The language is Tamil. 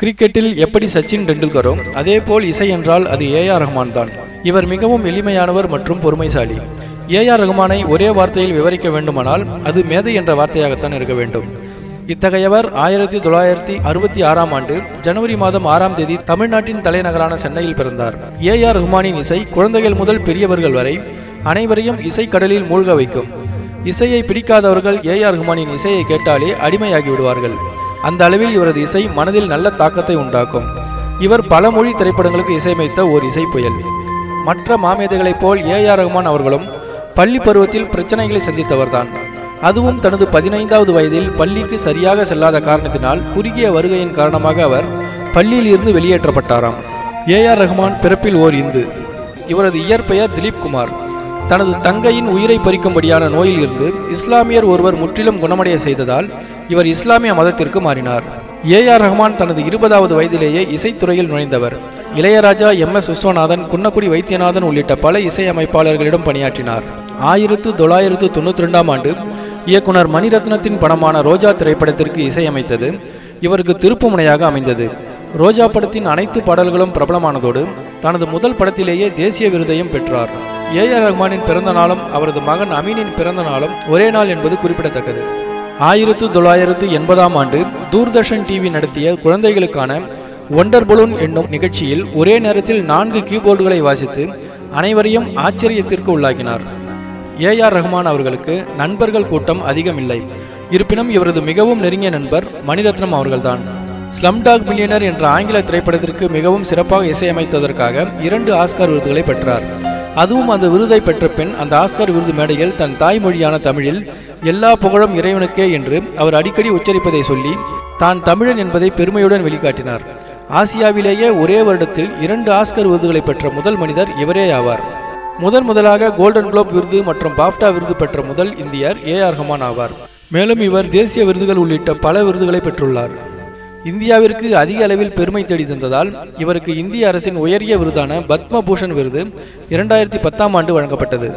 கிரிக்கெட்டில் எப்படி சச்சின் டெண்டுல்கரோ அதேபோல் இசை என்றால் அது ஏஆர் ரஹ்மான் தான். இவர் மிகவும் எளிமையானவர் மற்றும் பொறுமைசாலி. ஏஆர் ரஹ்மானை ஒரே வார்த்தையில் விவரிக்க வேண்டுமானால் அது மேதை என்ற வார்த்தையாகத்தான் இருக்க வேண்டும். இத்தகையவர் 1966ஆம் ஆண்டு ஜனவரி மாதம் 6ஆம் தேதி தமிழ்நாட்டின் தலைநகரான சென்னையில் பிறந்தார். ஏஆர் ரஹ்மானின் இசை குழந்தைகள் முதல் பெரியவர்கள் வரை அனைவரையும் இசை கடலில் மூழ்க வைக்கும். இசையை பிடிக்காதவர்கள் ஏஆர் ரஹ்மானின் இசையை கேட்டாலே அடிமையாகி விடுவார்கள். அந்த அளவில் இவரது இசை மனதில் நல்ல தாக்கத்தை உண்டாக்கும். இவர் பல மொழி திரைப்படங்களுக்கு இசையமைத்த ஓர் இசை புயல். மற்ற மாமேதைகளைப் போல் ஏஆர் ரஹ்மான் அவர்களும் பள்ளி பருவத்தில் பிரச்சனைகளை சந்தித்தவர்தான். அதுவும் தனது 15வது வயதில் பள்ளிக்கு சரியாக செல்லாத காரணத்தினால் குறுகிய வருகையின் காரணமாக அவர் பள்ளியில் இருந்து வெளியேற்றப்பட்டாராம். ஏஆர் ரஹ்மான் பிறப்பில் ஓர் இந்து. இவரது இயற்பெயர் திலீப் குமார். தனது தங்கையின் உயிரை பறிக்கும்படியான நோயில் இருந்து இஸ்லாமியர் ஒருவர் முற்றிலும் குணமடைய செய்ததால் இவர் இஸ்லாமிய மதத்திற்கு மாறினார். ஏஆர் ரஹ்மான் தனது 20வது வயதிலேயே இசைத்துறையில் நுழைந்தவர். இளையராஜா, MS விஸ்வநாதன், குன்னக்குடி வைத்தியநாதன் உள்ளிட்ட பல இசையமைப்பாளர்களிடம் பணியாற்றினார். 1992ஆம் ஆண்டு இயக்குனர் மணிரத்னத்தின் படமான ரோஜா திரைப்படத்திற்கு இசையமைத்தது இவருக்கு திருப்புமுனையாக அமைந்தது. ரோஜா படத்தின் அனைத்து பாடல்களும் பிரபலமானதோடு தனது முதல் படத்திலேயே தேசிய விருதையும் பெற்றார். ஏஆர் ரஹ்மானின் பிறந்த நாளும் அவரது மகன் அமீனின் பிறந்த நாளும் ஒரே நாள் என்பது குறிப்பிடத்தக்கது. 1980ஆம் ஆண்டு தூர்தர்ஷன் டிவி நடத்திய குழந்தைகளுக்கான ஒண்டர் பலூன் என்னும் நிகழ்ச்சியில் ஒரே நேரத்தில் 4 கீபோர்டுகளை வாசித்து அனைவரையும் ஆச்சரியத்திற்கு உள்ளாக்கினார். ஏஆர் ரஹ்மான் அவர்களுக்கு நண்பர்கள் கூட்டம் அதிகம் இல்லை. இருப்பினும் இவரது மிகவும் நெருங்கிய நண்பர் மணிரத்னம் அவர்கள்தான். ஸ்லம்டாக் மில்லியனர் என்ற ஆங்கில திரைப்படத்திற்கு மிகவும் சிறப்பாக இசையமைத்ததற்காக 2 ஆஸ்கார் விருதுகளை பெற்றார். அதுவும் அந்த விருதை பெற்ற பின் அந்த ஆஸ்கார் விருது மேடையில் தன் தாய்மொழியான தமிழில் எல்லா புகழும் இறைவனுக்கே என்று அவர் அடிக்கடி உச்சரிப்பதை சொல்லி தான் தமிழன் என்பதை பெருமையுடன் வெளிக்காட்டினார். ஆசியாவிலேயே ஒரே வருடத்தில் 2 ஆஸ்கர் விருதுகளை பெற்ற முதல் மனிதர் இவரே ஆவார். முதலாக கோல்டன் குளோப் விருது மற்றும் பாஃப்டா விருது பெற்ற முதல் இந்தியர் ஏஆர் ரஹ்மான் ஆவார். மேலும் இவர் தேசிய விருதுகள் உள்ளிட்ட பல விருதுகளை பெற்றுள்ளார். இந்தியாவிற்கு அதிக அளவில் பெருமை தேடி தந்ததால் இவருக்கு இந்திய அரசின் உயரிய விருதான பத்ம பூஷன் விருது 2010ஆம் ஆண்டு வழங்கப்பட்டது.